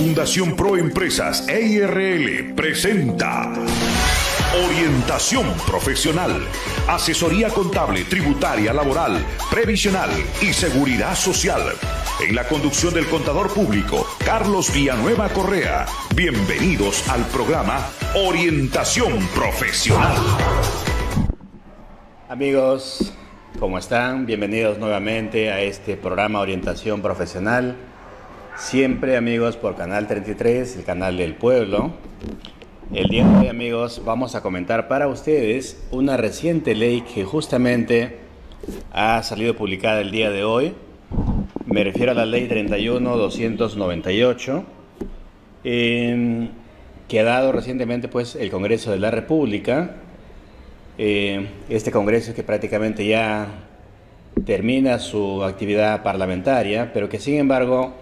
Fundación Pro Empresas EIRL presenta Orientación Profesional, asesoría contable, tributaria, laboral, previsional y seguridad social. En la conducción del contador público, Carlos Villanueva Correa. Bienvenidos al programa Orientación Profesional. Amigos, ¿cómo están? Bienvenidos nuevamente a este programa Orientación Profesional. Siempre, amigos, por Canal 33, el canal del pueblo. El día de hoy, amigos, vamos a comentar para ustedes una reciente ley que justamente ha salido publicada el día de hoy. Me refiero a la ley 31-298, que ha dado recientemente pues, el Congreso de la República. Este Congreso que prácticamente ya termina su actividad parlamentaria, pero que sin embargo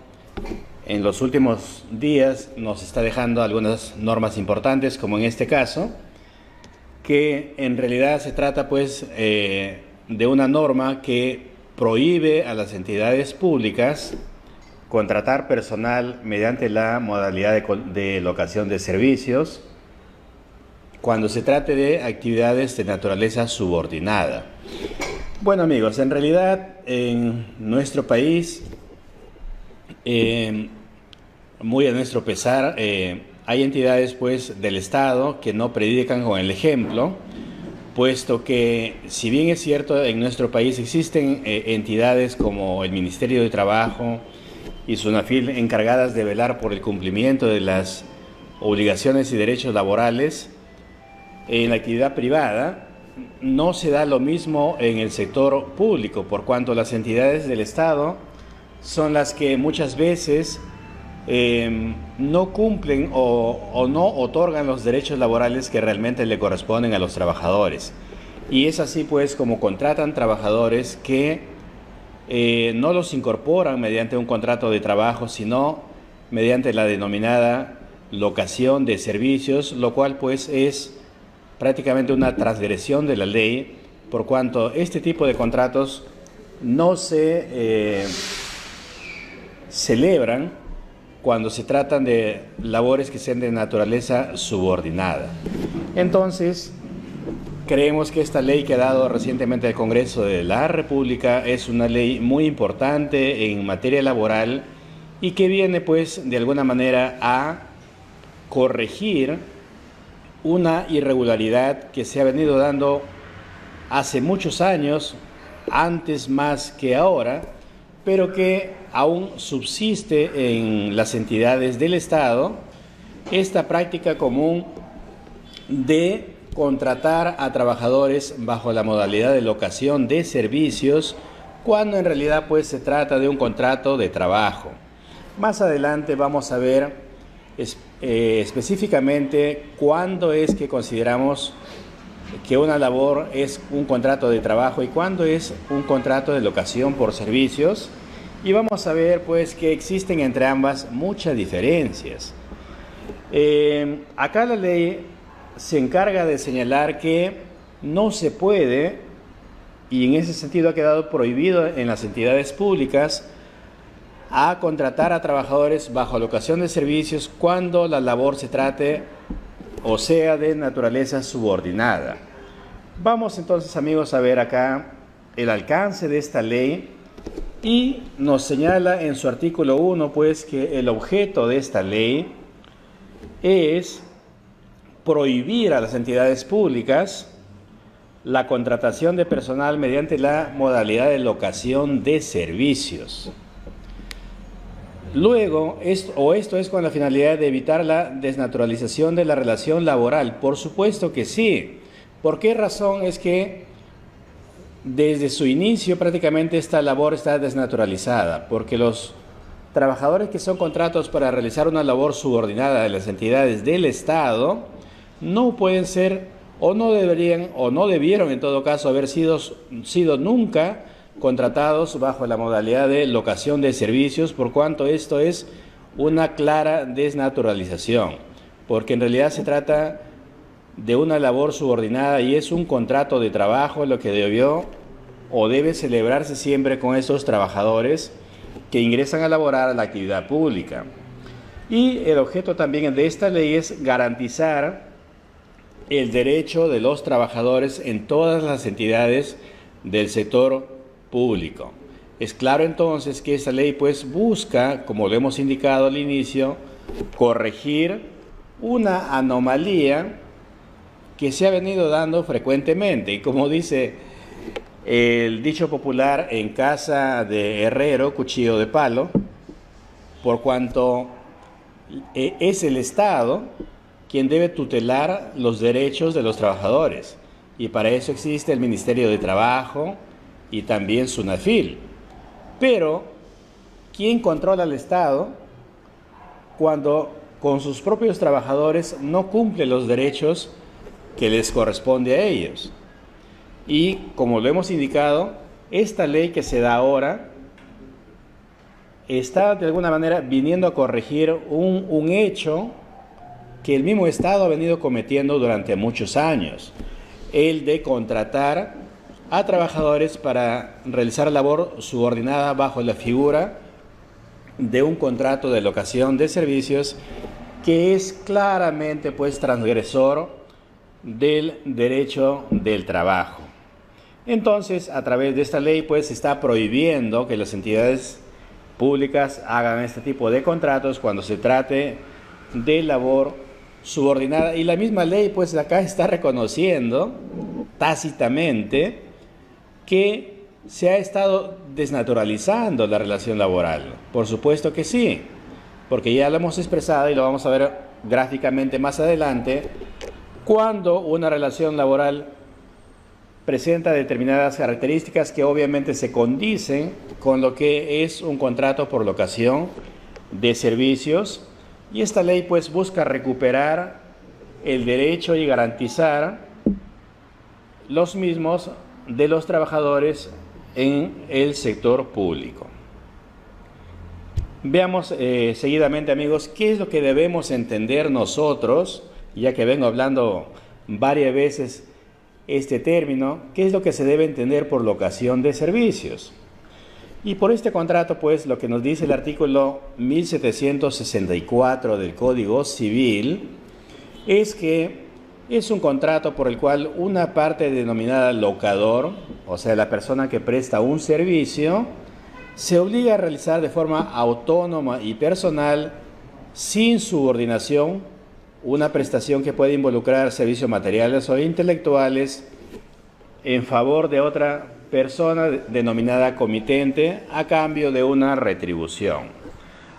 en los últimos días nos está dejando algunas normas importantes, como en este caso, que en realidad se trata pues de una norma que prohíbe a las entidades públicas contratar personal mediante la modalidad de locación de servicios cuando se trate de actividades de naturaleza subordinada. Bueno, amigos, en realidad en nuestro país, muy a nuestro pesar, hay entidades pues del Estado que no predican con el ejemplo, puesto que si bien es cierto en nuestro país existen entidades como el Ministerio de Trabajo y SUNAFIL encargadas de velar por el cumplimiento de las obligaciones y derechos laborales, en la actividad privada no se da lo mismo en el sector público, por cuanto las entidades del Estado son las que muchas veces no cumplen o no otorgan los derechos laborales que realmente le corresponden a los trabajadores. Y es así pues como contratan trabajadores que no los incorporan mediante un contrato de trabajo, sino mediante la denominada locación de servicios, lo cual pues es prácticamente una transgresión de la ley, por cuanto este tipo de contratos no se celebran cuando se tratan de labores que sean de naturaleza subordinada. Entonces, creemos que esta ley que ha dado recientemente el Congreso de la República es una ley muy importante en materia laboral y que viene, pues, de alguna manera a corregir una irregularidad que se ha venido dando hace muchos años, antes más que ahora, pero que aún subsiste en las entidades del Estado, esta práctica común de contratar a trabajadores bajo la modalidad de locación de servicios, cuando en realidad pues se trata de un contrato de trabajo. Más adelante vamos a ver específicamente cuándo es que consideramos que una labor es un contrato de trabajo y cuándo es un contrato de locación por servicios, y vamos a ver pues que existen entre ambas muchas diferencias. Acá la ley se encarga de señalar que no se puede, y en ese sentido ha quedado prohibido en las entidades públicas, a contratar a trabajadores bajo locación de servicios cuando la labor se trate o sea de naturaleza subordinada. Vamos entonces, amigos, a ver acá el alcance de esta ley, y nos señala en su artículo 1 pues que el objeto de esta ley es prohibir a las entidades públicas la contratación de personal mediante la modalidad de locación de servicios. Luego, esto es con la finalidad de evitar la desnaturalización de la relación laboral. Por supuesto que sí. ¿Por qué razón es que desde su inicio prácticamente esta labor está desnaturalizada? Porque los trabajadores que son contratados para realizar una labor subordinada de las entidades del Estado no pueden ser, o no deberían, o no debieron en todo caso haber sido nunca contratados bajo la modalidad de locación de servicios, por cuanto esto es una clara desnaturalización, porque en realidad se trata de una labor subordinada y es un contrato de trabajo lo que debió o debe celebrarse siempre con esos trabajadores que ingresan a laborar a la actividad pública. Y el objeto también de esta ley es garantizar el derecho de los trabajadores en todas las entidades del sector público. Es claro entonces que esta ley pues busca, como lo hemos indicado al inicio, corregir una anomalía que se ha venido dando frecuentemente. Y como dice el dicho popular, en casa de herrero, cuchillo de palo, por cuanto es el Estado quien debe tutelar los derechos de los trabajadores. Y para eso existe el Ministerio de Trabajo y también SUNAFIL. Pero, ¿quién controla al Estado cuando con sus propios trabajadores no cumple los derechos que les corresponde a ellos? Y, como lo hemos indicado, esta ley que se da ahora está de alguna manera viniendo a corregir un hecho que el mismo Estado ha venido cometiendo durante muchos años, el de contratar a trabajadores para realizar labor subordinada bajo la figura de un contrato de locación de servicios que es claramente pues transgresor del derecho del trabajo. Entonces, a través de esta ley pues se está prohibiendo que las entidades públicas hagan este tipo de contratos cuando se trate de labor subordinada, y la misma ley pues acá está reconociendo tácitamente que se ha estado desnaturalizando la relación laboral. Por supuesto que sí, porque ya lo hemos expresado y lo vamos a ver gráficamente más adelante. Cuando una relación laboral presenta determinadas características que obviamente se condicen con lo que es un contrato por locación de servicios, y esta ley pues busca recuperar el derecho y garantizar los mismos de los trabajadores en el sector público. Veamos seguidamente, amigos, qué es lo que debemos entender nosotros, ya que vengo hablando varias veces este término, qué es lo que se debe entender por locación de servicios. Y por este contrato, pues, lo que nos dice el artículo 1764 del Código Civil es que es un contrato por el cual una parte denominada locador, o sea, la persona que presta un servicio, se obliga a realizar de forma autónoma y personal, sin subordinación, una prestación que puede involucrar servicios materiales o intelectuales en favor de otra persona denominada comitente a cambio de una retribución.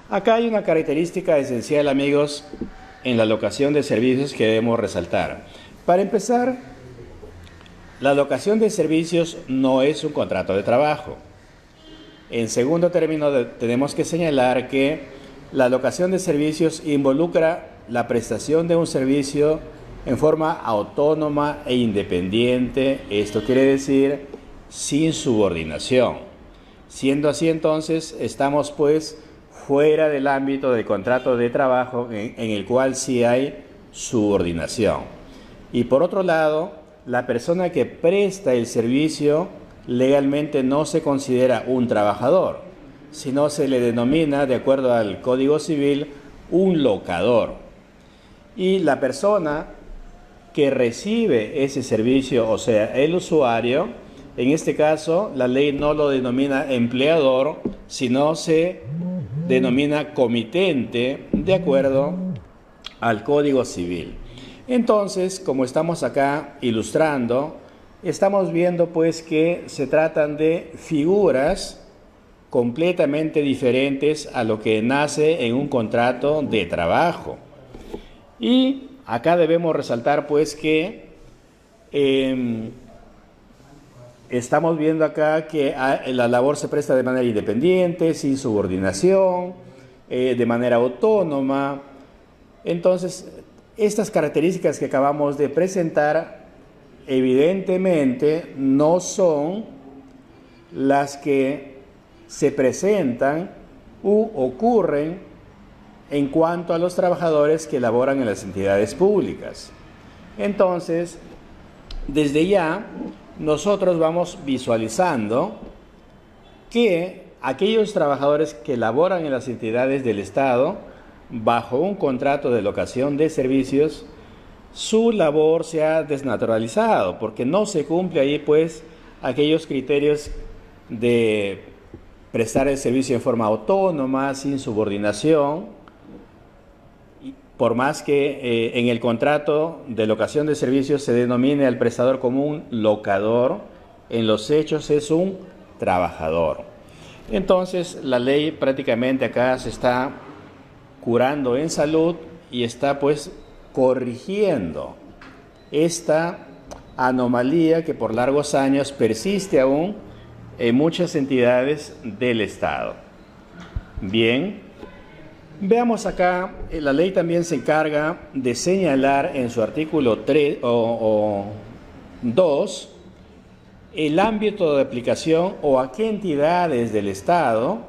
Acá hay una característica esencial, amigos, en la locación de servicios que debemos resaltar. Para empezar, la locación de servicios no es un contrato de trabajo. En segundo término, tenemos que señalar que la locación de servicios involucra la prestación de un servicio en forma autónoma e independiente. Esto quiere decir sin subordinación. Siendo así, entonces, estamos pues fuera del ámbito del contrato de trabajo en el cual sí hay subordinación. Y por otro lado, la persona que presta el servicio legalmente no se considera un trabajador, sino se le denomina, de acuerdo al Código Civil, un locador. Y la persona que recibe ese servicio, o sea, el usuario, en este caso, la ley no lo denomina empleador, sino se denomina comitente, de acuerdo al Código Civil. Entonces, como estamos acá ilustrando, estamos viendo pues que se tratan de figuras completamente diferentes a lo que nace en un contrato de trabajo. Y acá debemos resaltar pues que estamos viendo acá que la labor se presta de manera independiente, sin subordinación, de manera autónoma. Entonces, estas características que acabamos de presentar, evidentemente no son las que se presentan u ocurren en cuanto a los trabajadores que laboran en las entidades públicas. Entonces, desde ya, nosotros vamos visualizando que aquellos trabajadores que laboran en las entidades del Estado bajo un contrato de locación de servicios, su labor se ha desnaturalizado, porque no se cumple ahí pues aquellos criterios de prestar el servicio en forma autónoma, sin subordinación, por más que en el contrato de locación de servicios se denomine al prestador como un locador, en los hechos es un trabajador. Entonces la ley prácticamente acá se está curando en salud y está pues corrigiendo esta anomalía que por largos años persiste aún en muchas entidades del Estado. Bien, veamos acá, la ley también se encarga de señalar en su artículo 3 o 2 el ámbito de aplicación o a qué entidades del Estado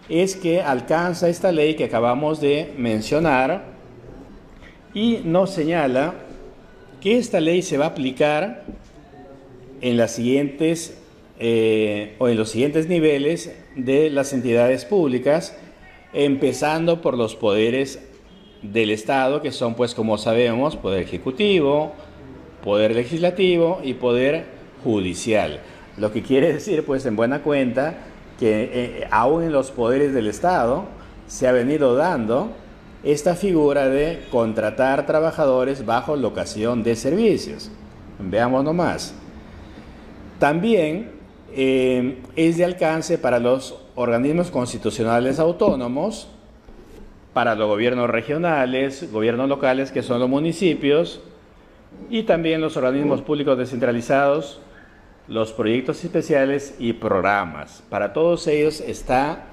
es que alcanza esta ley que acabamos de mencionar, y nos señala que esta ley se va a aplicar en las siguientes o en los siguientes niveles de las entidades públicas, empezando por los poderes del Estado, que son pues como sabemos poder ejecutivo, poder legislativo y poder judicial. Lo que quiere decir pues en buena cuenta que aún en los poderes del Estado se ha venido dando esta figura de contratar trabajadores bajo locación de servicios. Veamos nomás. También es de alcance para los organismos constitucionales autónomos, para los gobiernos regionales, gobiernos locales, que son los municipios, y también los organismos públicos descentralizados, los proyectos especiales y programas. Para todos ellos está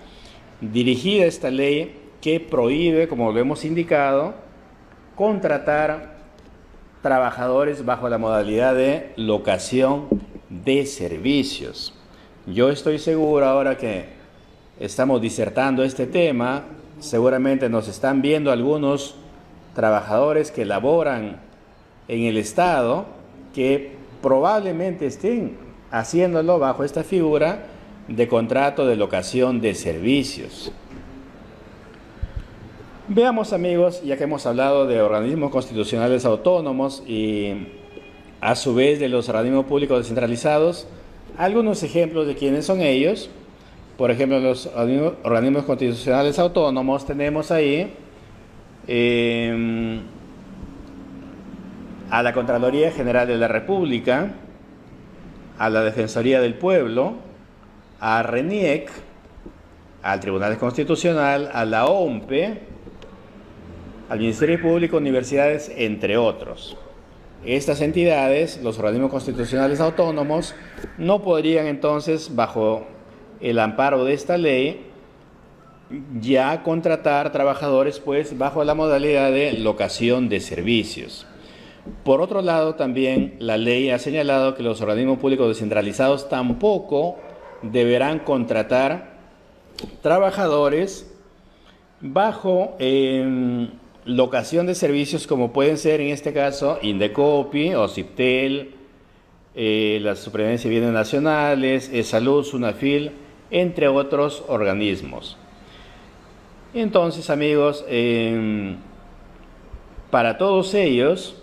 dirigida esta ley que prohíbe, como lo hemos indicado, contratar trabajadores bajo la modalidad de locación de servicios. Yo estoy seguro, ahora que estamos disertando este tema, seguramente nos están viendo algunos trabajadores que laboran en el Estado, que probablemente estén haciéndolo bajo esta figura de contrato de locación de servicios. Veamos, amigos, ya que hemos hablado de organismos constitucionales autónomos y a su vez de los organismos públicos descentralizados, algunos ejemplos de quiénes son ellos. Por ejemplo, los organismos constitucionales autónomos tenemos ahí a la Contraloría General de la República, a la Defensoría del Pueblo, a RENIEC, al Tribunal Constitucional, a la OMPE, al Ministerio Público, universidades, entre otros. Estas entidades, los organismos constitucionales autónomos, no podrían entonces, bajo el amparo de esta ley, ya contratar trabajadores pues bajo la modalidad de locación de servicios. Por otro lado, también la ley ha señalado que los organismos públicos descentralizados tampoco deberán contratar trabajadores bajo locación de servicios, como pueden ser en este caso Indecopi o Ciptel, la Superintendencia de Bienes Nacionales, Salud, Sunafil, entre otros organismos. Entonces, amigos, para todos ellos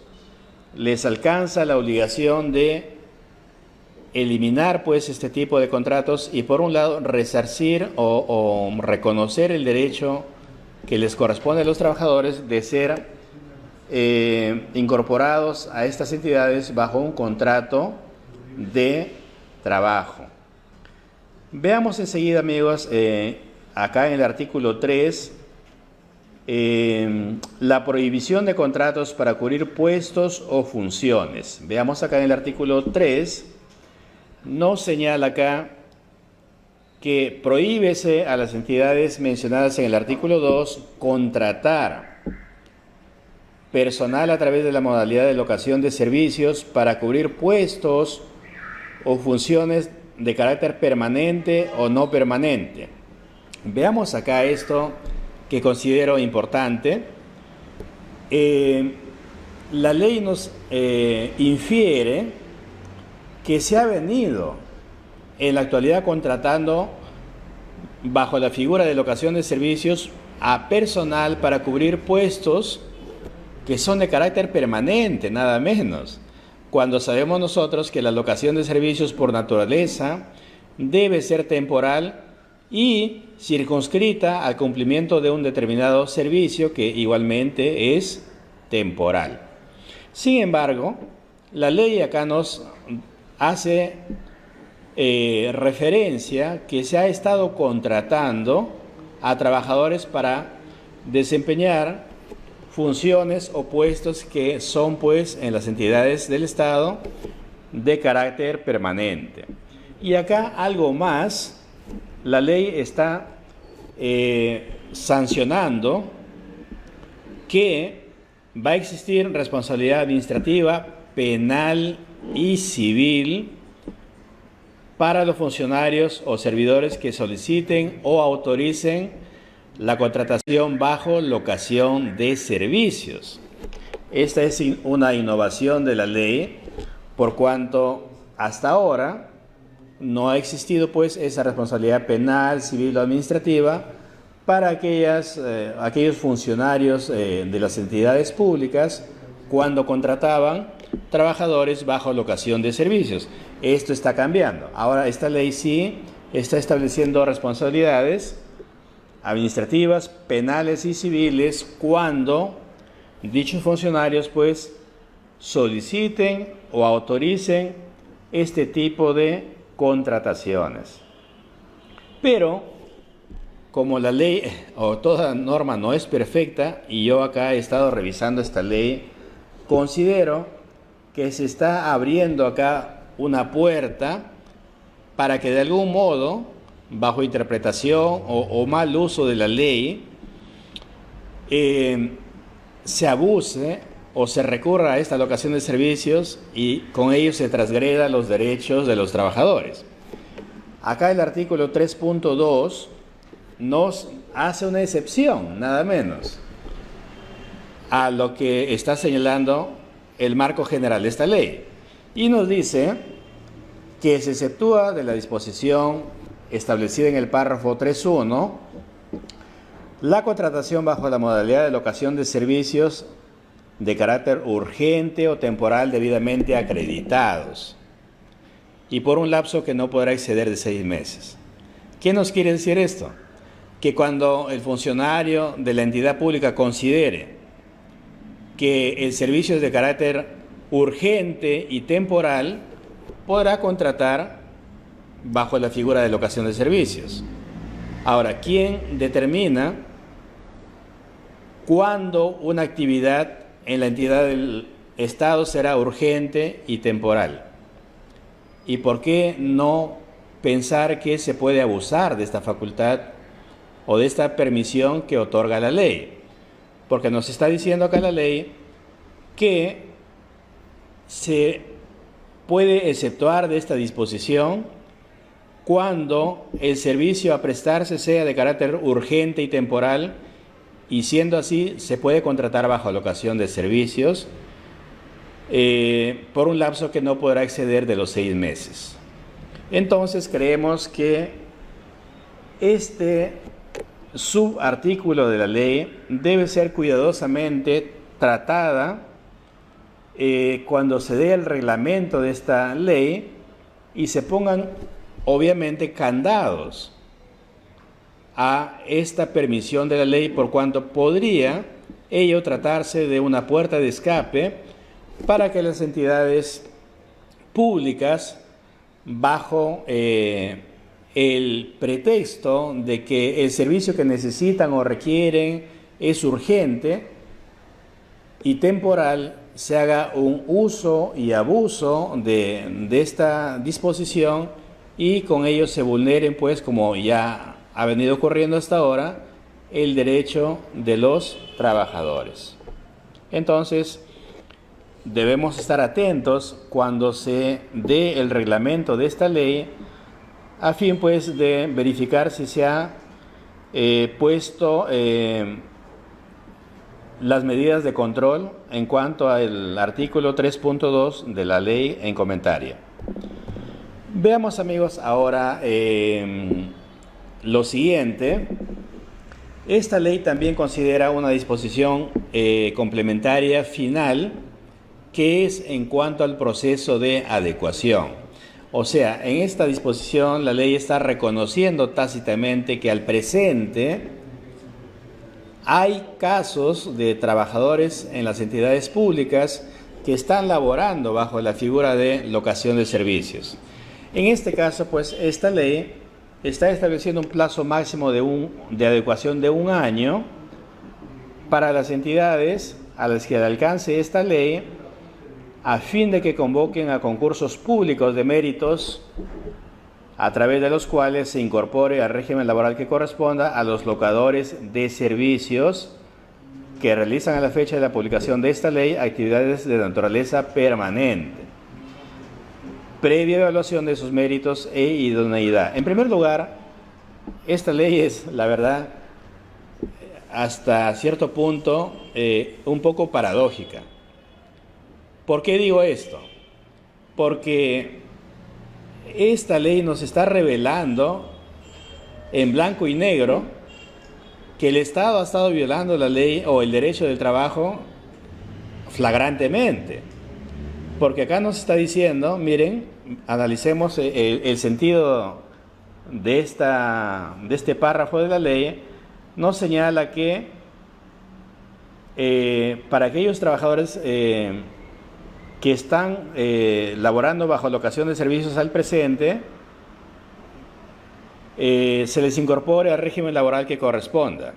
les alcanza la obligación de eliminar pues este tipo de contratos y, por un lado, resarcir o reconocer el derecho que les corresponde a los trabajadores de ser incorporados a estas entidades bajo un contrato de trabajo. Veamos enseguida, amigos, acá en el artículo 3, la prohibición de contratos para cubrir puestos o funciones. Veamos acá en el artículo 3, nos señala acá que prohíbese a las entidades mencionadas en el artículo 2 contratar personal a través de la modalidad de locación de servicios para cubrir puestos o funciones de carácter permanente o no permanente. Veamos acá esto que considero importante. La ley nos infiere que se ha venido en la actualidad contratando bajo la figura de locación de servicios a personal para cubrir puestos que son de carácter permanente, nada menos, cuando sabemos nosotros que la locación de servicios por naturaleza debe ser temporal y circunscrita al cumplimiento de un determinado servicio que igualmente es temporal. Sin embargo, la ley acá nos hace referencia que se ha estado contratando a trabajadores para desempeñar funciones o puestos que son pues en las entidades del Estado de carácter permanente. Y acá algo más, la ley está sancionando que va a existir responsabilidad administrativa, penal y civil para los funcionarios o servidores que soliciten o autoricen la contratación bajo locación de servicios. Esta es una innovación de la ley, por cuanto hasta ahora no ha existido pues esa responsabilidad penal, civil o administrativa para aquellos funcionarios de las entidades públicas cuando contrataban trabajadores bajo locación de servicios. Esto está cambiando. Ahora esta ley sí está estableciendo responsabilidades administrativas, penales y civiles cuando dichos funcionarios pues soliciten o autoricen este tipo de contrataciones. Pero como la ley o toda norma no es perfecta y yo acá he estado revisando esta ley, considero que se está abriendo acá una puerta para que de algún modo, bajo interpretación o mal uso de la ley, se abuse o se recurra a esta locación de servicios y con ello se transgreda los derechos de los trabajadores. Acá el artículo 3.2 nos hace una excepción, nada menos, a lo que está señalando el marco general de esta ley. Y nos dice que se exceptúa de la disposición establecida en el párrafo 3.1 la contratación bajo la modalidad de locación de servicios de carácter urgente o temporal debidamente acreditados y por un lapso que no podrá exceder de 6 meses. ¿Qué nos quiere decir esto? Que cuando el funcionario de la entidad pública considere que el servicio es de carácter urgente y temporal, podrá contratar bajo la figura de locación de servicios. Ahora, ¿quién determina cuándo una actividad en la entidad del Estado será urgente y temporal? ¿Y por qué no pensar que se puede abusar de esta facultad o de esta permisión que otorga la ley? Porque nos está diciendo acá la ley que se puede exceptuar de esta disposición cuando el servicio a prestarse sea de carácter urgente y temporal, y siendo así se puede contratar bajo locación de servicios por un lapso que no podrá exceder de los 6 meses. Entonces creemos que este subartículo de la ley debe ser cuidadosamente tratada cuando se dé el reglamento de esta ley y se pongan obviamente candados a esta permisión de la ley, por cuanto podría ello tratarse de una puerta de escape para que las entidades públicas, bajo el pretexto de que el servicio que necesitan o requieren es urgente y temporal, se haga un uso y abuso de esta disposición y con ello se vulneren, pues, como ya ha venido ocurriendo hasta ahora, el derecho de los trabajadores. Entonces, debemos estar atentos cuando se dé el reglamento de esta ley, a fin pues de verificar si se ha puesto las medidas de control en cuanto al artículo 3.2 de la ley en comentario. Veamos, amigos, ahora lo siguiente, Esta ley también considera una disposición complementaria final, que es en cuanto al proceso de adecuación. O sea, en esta disposición la ley está reconociendo tácitamente que al presente hay casos de trabajadores en las entidades públicas que están laborando bajo la figura de locación de servicios. En este caso, pues, esta ley está estableciendo un plazo máximo de adecuación de 1 año para las entidades a las que alcance esta ley, a fin de que convoquen a concursos públicos de méritos a través de los cuales se incorpore al régimen laboral que corresponda a los locadores de servicios que realizan a la fecha de la publicación de esta ley actividades de naturaleza permanente, previa evaluación de sus méritos e idoneidad. En primer lugar, esta ley es, la verdad, hasta cierto punto, un poco paradójica. ¿Por qué digo esto? Porque esta ley nos está revelando en blanco y negro que el Estado ha estado violando la ley o el derecho del trabajo flagrantemente. Porque acá nos está diciendo, miren, analicemos el sentido de este párrafo de la ley, nos señala que para aquellos trabajadores que están laborando bajo locación de servicios al presente, se les incorpore al régimen laboral que corresponda.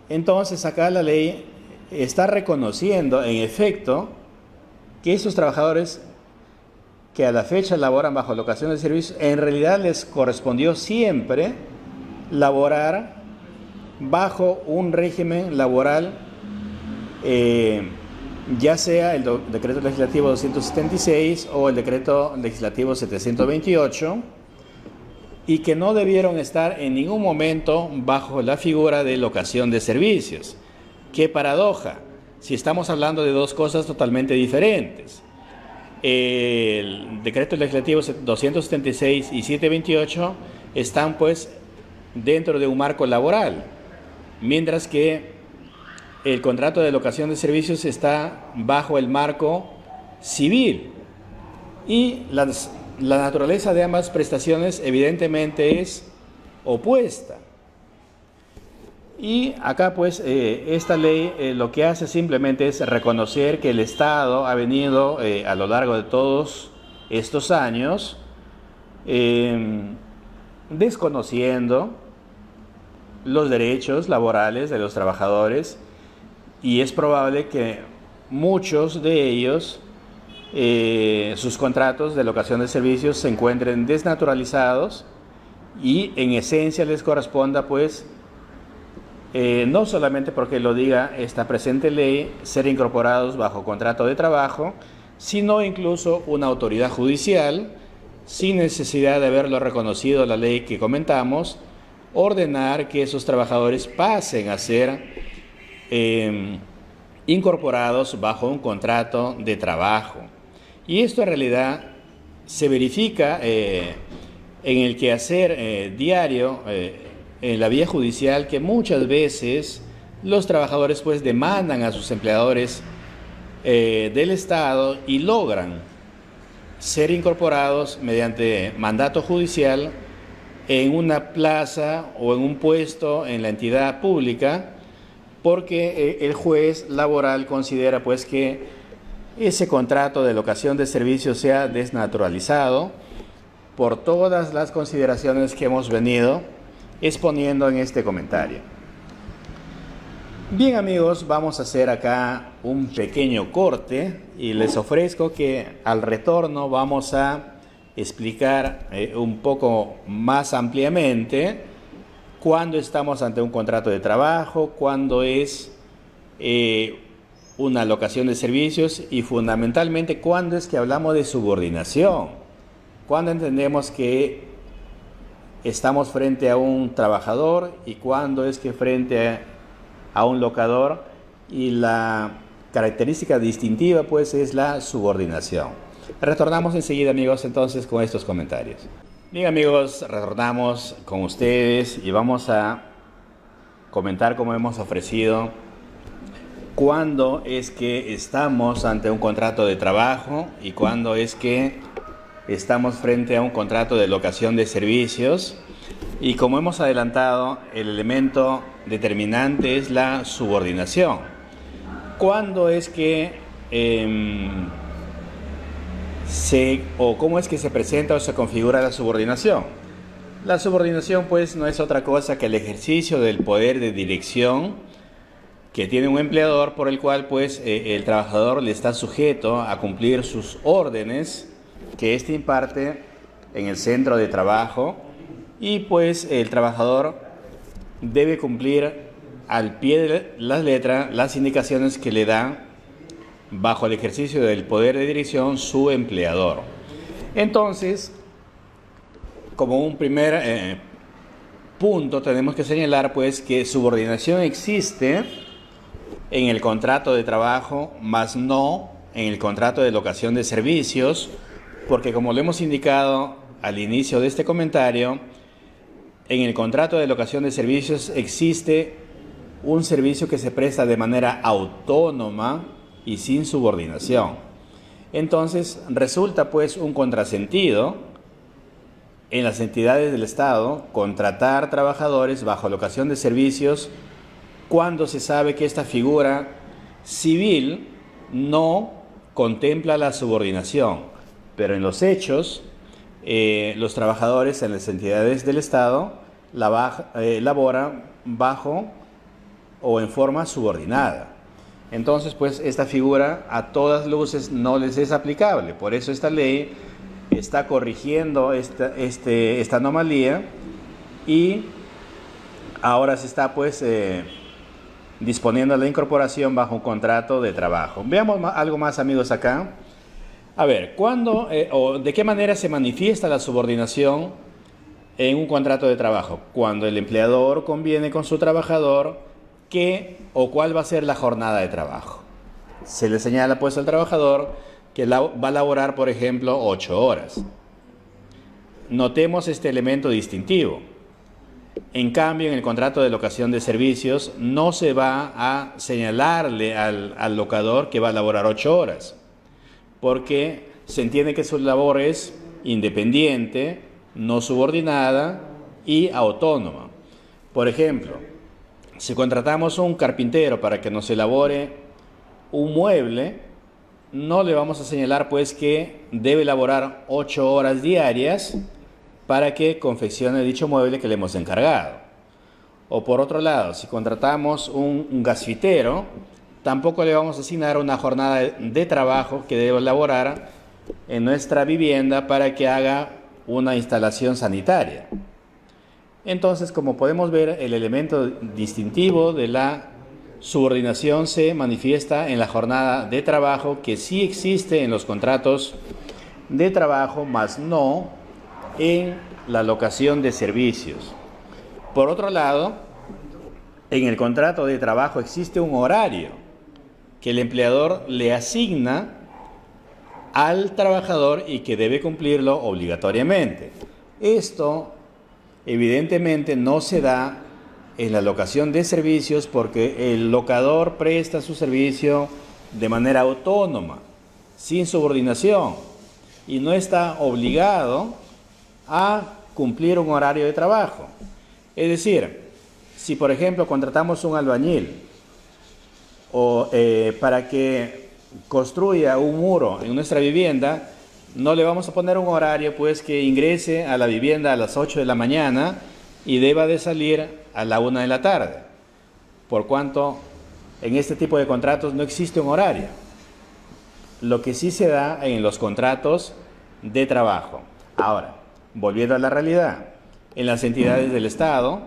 Entonces acá la ley está reconociendo en efecto que esos trabajadores que a la fecha laboran bajo locación de servicios, en realidad les correspondió siempre laborar bajo un régimen laboral, ya sea el decreto legislativo 276 o el decreto legislativo 728, y que no debieron estar en ningún momento bajo la figura de locación de servicios. ¡Qué paradoja! Si estamos hablando de dos cosas totalmente diferentes. El decreto legislativo 276 y 728 están pues dentro de un marco laboral, mientras que el contrato de locación de servicios está bajo el marco civil, y la naturaleza de ambas prestaciones evidentemente es opuesta. Y acá pues esta ley lo que hace simplemente es reconocer que el Estado ha venido a lo largo de todos estos años desconociendo los derechos laborales de los trabajadores, y es probable que muchos de ellos, sus contratos de locación de servicios se encuentren desnaturalizados, y en esencia les corresponda pues no solamente porque lo diga esta presente ley, ser incorporados bajo contrato de trabajo, sino incluso una autoridad judicial, sin necesidad de haberlo reconocido la ley que comentamos, ordenar que esos trabajadores pasen a ser incorporados bajo un contrato de trabajo. Y esto en realidad se verifica en el quehacer diario en la vía judicial, que muchas veces los trabajadores pues demandan a sus empleadores del Estado y logran ser incorporados mediante mandato judicial en una plaza o en un puesto en la entidad pública, porque el juez laboral considera pues que ese contrato de locación de servicios sea desnaturalizado por todas las consideraciones que hemos venido exponiendo en este comentario. Bien amigos, vamos a hacer acá un pequeño corte y les ofrezco que al retorno vamos a explicar un poco más ampliamente cuándo estamos ante un contrato de trabajo, cuándo es una locación de servicios, y fundamentalmente cuándo es que hablamos de subordinación, cuándo entendemos que estamos frente a un trabajador y cuándo es que frente a un locador, y la característica distintiva pues es la subordinación. Retornamos enseguida amigos entonces con estos comentarios. Bien amigos, retornamos con ustedes y vamos a comentar, como hemos ofrecido, cuándo es que estamos ante un contrato de trabajo y cuándo es que estamos frente a un contrato de locación de servicios. Y como hemos adelantado, el elemento determinante es la subordinación. ¿Cuándo es que cómo es que se presenta o se configura la subordinación? La subordinación, pues, no es otra cosa que el ejercicio del poder de dirección que tiene un empleador, por el cual, pues, el trabajador le está sujeto a cumplir sus órdenes que éste imparte en el centro de trabajo, y pues el trabajador debe cumplir al pie de la letra las indicaciones que le da, bajo el ejercicio del poder de dirección, su empleador. Entonces, como un primer punto, tenemos que señalar, pues, que subordinación existe en el contrato de trabajo, más no en el contrato de locación de servicios, porque, como lo hemos indicado al inicio de este comentario, en el contrato de locación de servicios existe un servicio que se presta de manera autónoma y sin subordinación. Entonces, resulta, pues, un contrasentido en las entidades del Estado contratar trabajadores bajo locación de servicios cuando se sabe que esta figura civil no contempla la subordinación, pero en los hechos los trabajadores en las entidades del Estado laboran bajo o en forma subordinada. Entonces, pues, esta figura a todas luces no les es aplicable. Por eso esta ley está corrigiendo esta anomalía, y ahora se está, pues, disponiendo la incorporación bajo un contrato de trabajo. Veamos algo más, amigos, acá. A ver, ¿cuándo o de qué manera se manifiesta la subordinación en un contrato de trabajo? Cuando el empleador conviene con su trabajador qué o cuál va a ser la jornada de trabajo. Se le señala, pues, al trabajador que va a laborar, por ejemplo, 8 horas. Notemos este elemento distintivo. En cambio, en el contrato de locación de servicios no se va a señalarle al locador que va a laborar 8 horas, porque se entiende que su labor es independiente, no subordinada y autónoma. Por ejemplo, si contratamos a un carpintero para que nos elabore un mueble, no le vamos a señalar, pues, que debe elaborar 8 horas diarias para que confeccione dicho mueble que le hemos encargado. O por otro lado, si contratamos un gasfitero, tampoco le vamos a asignar una jornada de trabajo que debe elaborar en nuestra vivienda para que haga una instalación sanitaria. Entonces, como podemos ver, el elemento distintivo de la subordinación se manifiesta en la jornada de trabajo, que sí existe en los contratos de trabajo, más no en la locación de servicios. Por otro lado, en el contrato de trabajo existe un horario que el empleador le asigna al trabajador y que debe cumplirlo obligatoriamente. Esto, evidentemente, no se da en la locación de servicios, porque el locador presta su servicio de manera autónoma, sin subordinación, y no está obligado a cumplir un horario de trabajo. Es decir, si por ejemplo contratamos un albañil para que construya un muro en nuestra vivienda, no le vamos a poner un horario, pues, que ingrese a la vivienda a las 8 de la mañana y deba de salir a la 1 de la tarde, por cuanto en este tipo de contratos no existe un horario. Lo que sí se da en los contratos de trabajo. Ahora, volviendo a la realidad, en las entidades del Estado,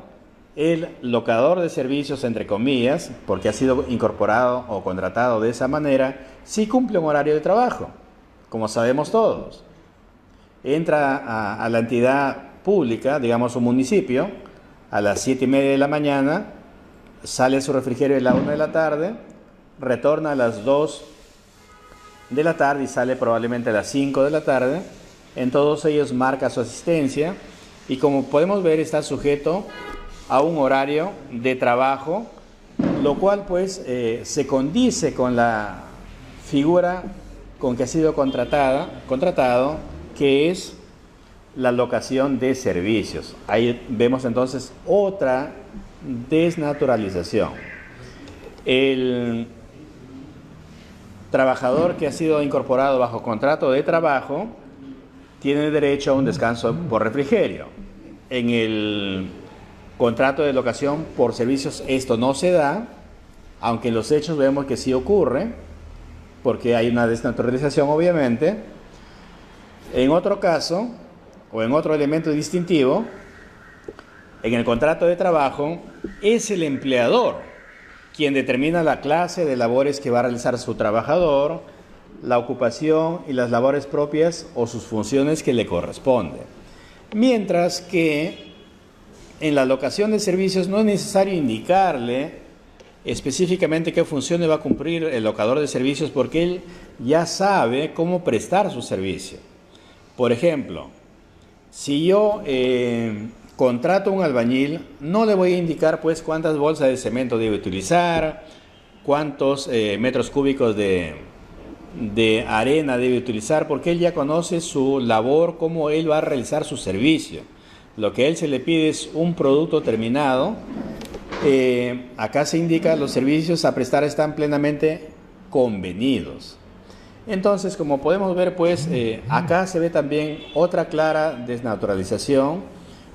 el locador de servicios, entre comillas, porque ha sido incorporado o contratado de esa manera, sí cumple un horario de trabajo, como sabemos todos. Entra a la entidad pública, digamos un municipio, a las 7:30 de la mañana, sale a su refrigerio a la 1 de la tarde, retorna a las 2 de la tarde y sale probablemente a las 5 de la tarde. En todos ellos marca su asistencia, y como podemos ver, está sujeto a un horario de trabajo, lo cual pues se condice con la figura con que ha sido contratado, que es la locación de servicios. Ahí vemos entonces otra desnaturalización. El trabajador que ha sido incorporado bajo contrato de trabajo tiene derecho a un descanso por refrigerio. En el contrato de locación por servicios esto no se da, aunque en los hechos vemos que sí ocurre, porque hay una desnaturalización obviamente. En otro caso, o en otro elemento distintivo, en el contrato de trabajo es el empleador quien determina la clase de labores que va a realizar su trabajador, la ocupación y las labores propias o sus funciones que le corresponden. Mientras que en la locación de servicios no es necesario indicarle específicamente qué funciones va a cumplir el locador de servicios, porque él ya sabe cómo prestar su servicio. Por ejemplo, si yo contrato un albañil, no le voy a indicar pues cuántas bolsas de cemento debe utilizar, cuántos metros cúbicos de arena debe utilizar, porque él ya conoce su labor, cómo él va a realizar su servicio. Lo que a él se le pide es un producto terminado. Acá se indica los servicios a prestar están plenamente convenidos. Entonces, como podemos ver, pues acá se ve también otra clara desnaturalización,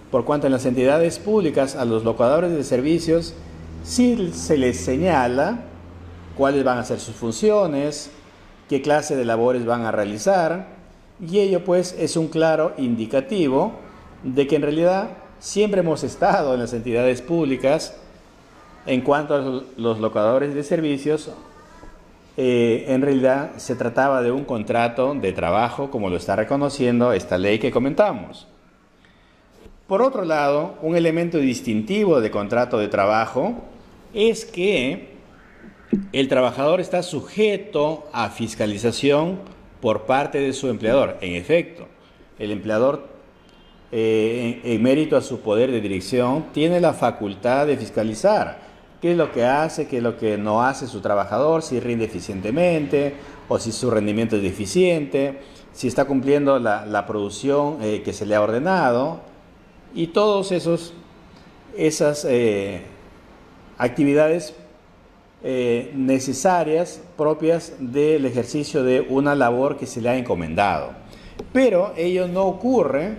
por cuanto en las entidades públicas a los locadores de servicios sí se les señala cuáles van a ser sus funciones, qué clase de labores van a realizar, y ello pues es un claro indicativo de que en realidad siempre hemos estado en las entidades públicas. En cuanto a los locadores de servicios, en realidad se trataba de un contrato de trabajo, como lo está reconociendo esta ley que comentamos. Por otro lado, un elemento distintivo de contrato de trabajo es que el trabajador está sujeto a fiscalización por parte de su empleador. En efecto, el empleador, en mérito a su poder de dirección, tiene la facultad de fiscalizar qué es lo que hace, qué es lo que no hace su trabajador, si rinde eficientemente o si su rendimiento es deficiente, si está cumpliendo la producción que se le ha ordenado, y todas esas actividades necesarias propias del ejercicio de una labor que se le ha encomendado. Pero ello no ocurre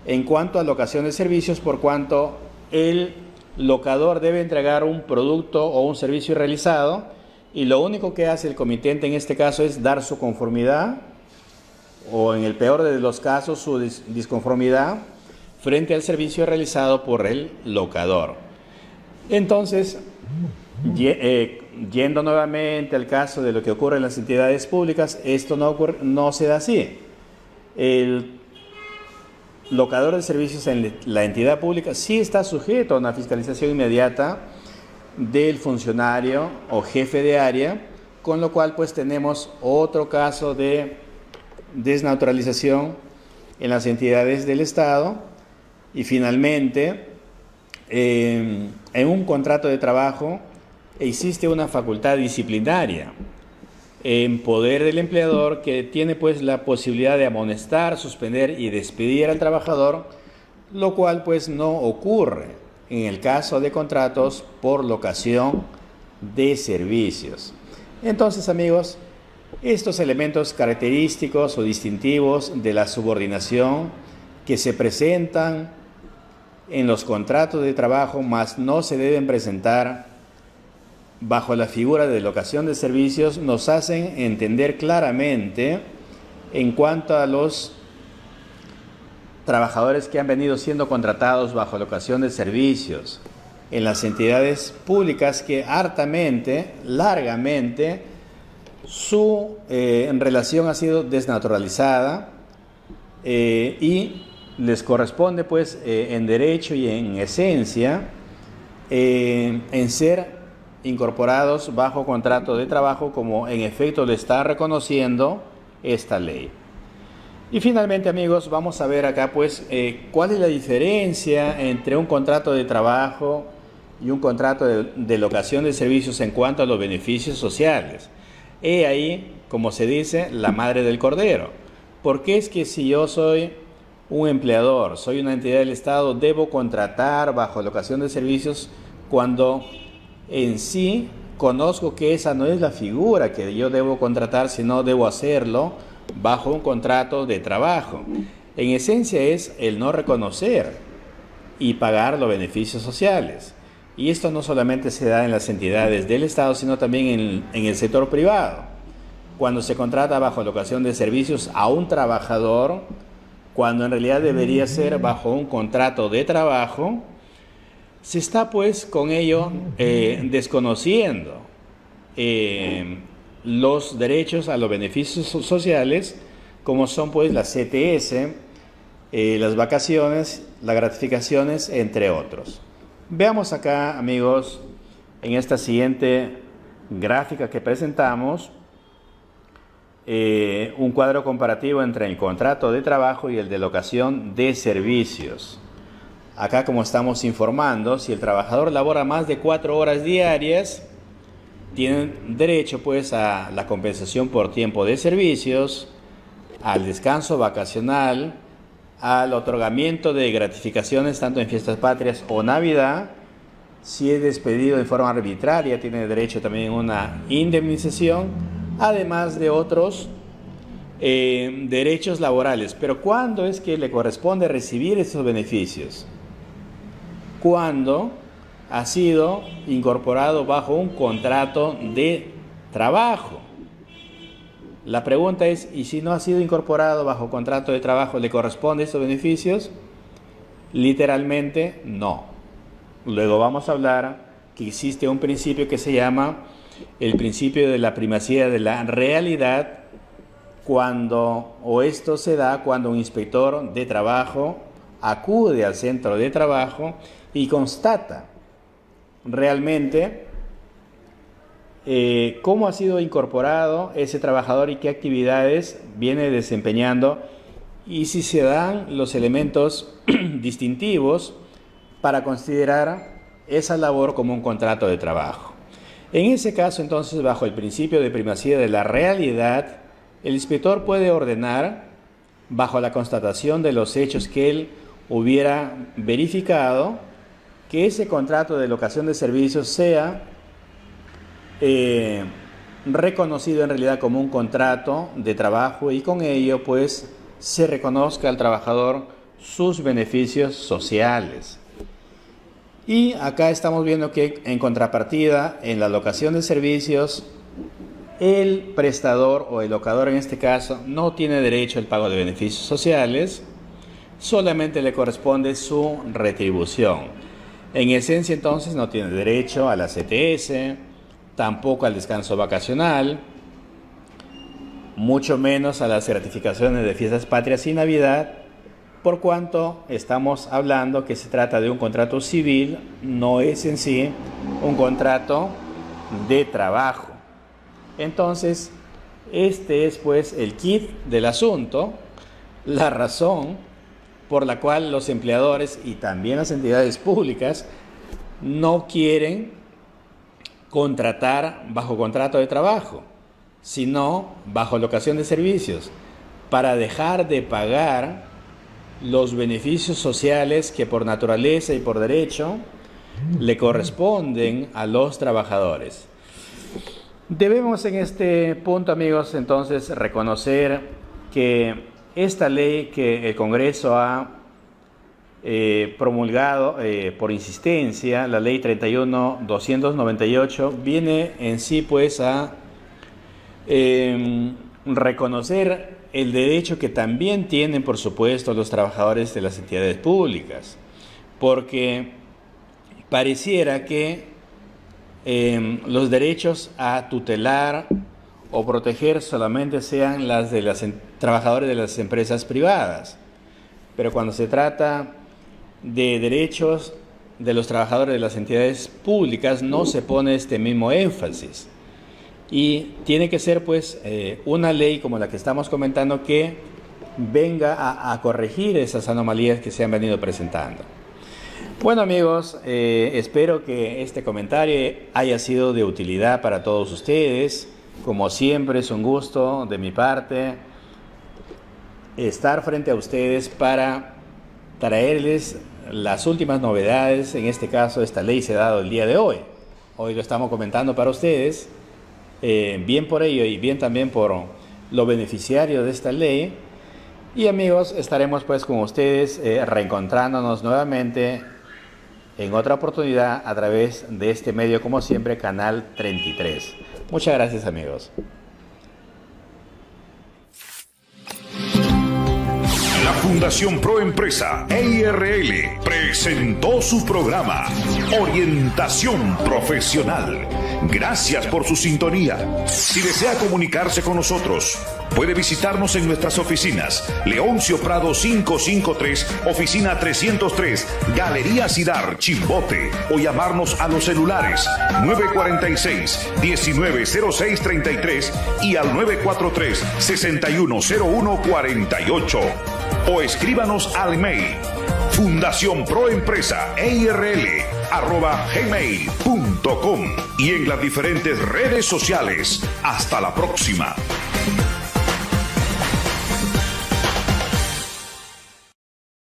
en cuanto a locación de servicios, por cuanto el locador debe entregar un producto o un servicio realizado, y lo único que hace el comitente en este caso es dar su conformidad, o en el peor de los casos su disconformidad frente al servicio realizado por el locador. Entonces, yendo nuevamente al caso de lo que ocurre en las entidades públicas, esto no se da así. El locador de servicios en la entidad pública sí está sujeto a una fiscalización inmediata del funcionario o jefe de área, con lo cual pues tenemos otro caso de desnaturalización en las entidades del Estado. Y finalmente, en un contrato de trabajo existe una facultad disciplinaria en poder del empleador, que tiene pues la posibilidad de amonestar, suspender y despedir al trabajador, lo cual pues no ocurre en el caso de contratos por locación de servicios. Entonces, amigos, estos elementos característicos o distintivos de la subordinación que se presentan en los contratos de trabajo, mas no se deben presentar bajo la figura de locación de servicios, nos hacen entender claramente en cuanto a los trabajadores que han venido siendo contratados bajo locación de servicios en las entidades públicas, que hartamente, largamente, su relación ha sido desnaturalizada y les corresponde pues en derecho y en esencia en ser incorporados bajo contrato de trabajo, como en efecto le está reconociendo esta ley. Y finalmente, amigos, vamos a ver acá pues cuál es la diferencia entre un contrato de trabajo y un contrato de locación de servicios en cuanto a los beneficios sociales. He ahí, como se dice, la madre del cordero. ¿Por qué es que si yo soy un empleador, soy una entidad del Estado, debo contratar bajo locación de servicios cuando en sí conozco que esa no es la figura que yo debo contratar, sino debo hacerlo bajo un contrato de trabajo? En esencia es el no reconocer y pagar los beneficios sociales. Y esto no solamente se da en las entidades del Estado, sino también en el sector privado. Cuando se contrata bajo locación de servicios a un trabajador, cuando en realidad debería ser bajo un contrato de trabajo, se está pues con ello desconociendo los derechos a los beneficios sociales, como son pues las CTS, las vacaciones, las gratificaciones, entre otros. Veamos acá, amigos, en esta siguiente gráfica que presentamos, un cuadro comparativo entre el contrato de trabajo y el de locación de servicios. Acá, como estamos informando, si el trabajador labora más de 4 horas diarias, tienen derecho pues a la compensación por tiempo de servicios, al descanso vacacional, al otorgamiento de gratificaciones tanto en fiestas patrias o Navidad. Si es despedido de forma arbitraria, tiene derecho también a una indemnización, además de otros derechos laborales. Pero ¿cuándo es que le corresponde recibir esos beneficios? Cuando ha sido incorporado bajo un contrato de trabajo. La pregunta es, ¿y si no ha sido incorporado bajo contrato de trabajo, le corresponden esos beneficios? Literalmente, no. Luego vamos a hablar que existe un principio que se llama el principio de la primacía de la realidad, esto se da cuando un inspector de trabajo acude al centro de trabajo y constata realmente cómo ha sido incorporado ese trabajador y qué actividades viene desempeñando, y si se dan los elementos distintivos para considerar esa labor como un contrato de trabajo. En ese caso, entonces, bajo el principio de primacía de la realidad, el inspector puede ordenar, bajo la constatación de los hechos que él hubiera verificado, que ese contrato de locación de servicios sea reconocido en realidad como un contrato de trabajo, y con ello pues se reconozca al trabajador sus beneficios sociales. Y acá estamos viendo que en contrapartida, en la locación de servicios, el prestador o el locador en este caso no tiene derecho al pago de beneficios sociales, solamente le corresponde su retribución. En esencia, entonces, no tiene derecho a la CTS, tampoco al descanso vacacional, mucho menos a las certificaciones de fiestas patrias y Navidad, por cuanto estamos hablando que se trata de un contrato civil, no es en sí un contrato de trabajo. Entonces, este es pues el kit del asunto, la razón por la cual los empleadores y también las entidades públicas no quieren contratar bajo contrato de trabajo, sino bajo locación de servicios, para dejar de pagar los beneficios sociales que por naturaleza y por derecho le corresponden a los trabajadores. Debemos en este punto, amigos, entonces reconocer que esta ley que el Congreso ha promulgado por insistencia, la ley 31.298, viene en sí pues a reconocer el derecho que también tienen, por supuesto, los trabajadores de las entidades públicas, porque pareciera que los derechos a tutelar o proteger solamente sean las de los trabajadores de las empresas privadas, pero cuando se trata de derechos de los trabajadores de las entidades públicas no se pone este mismo énfasis. Y tiene que ser pues una ley como la que estamos comentando que venga a corregir esas anomalías que se han venido presentando. Bueno amigos, espero que este comentario haya sido de utilidad para todos ustedes. Como siempre es un gusto de mi parte estar frente a ustedes para traerles las últimas novedades. En este caso, esta ley se ha dado el día de hoy. Hoy lo estamos comentando para ustedes, bien por ello y bien también por los beneficiarios de esta ley. Y amigos, estaremos pues con ustedes reencontrándonos nuevamente en otra oportunidad a través de este medio, como siempre, Canal 33. Muchas gracias amigos. La Fundación Proempresa EIRL presentó su programa Orientación Profesional. Gracias por su sintonía. Si desea comunicarse con nosotros, puede visitarnos en nuestras oficinas. Leoncio Prado 553, oficina 303, Galería Sidar, Chimbote, o llamarnos a los celulares 946-190633 y al 943-610148. O escríbanos al mail Fundación Proempresa EIRL@gmail.com y en las diferentes redes sociales. Hasta la próxima.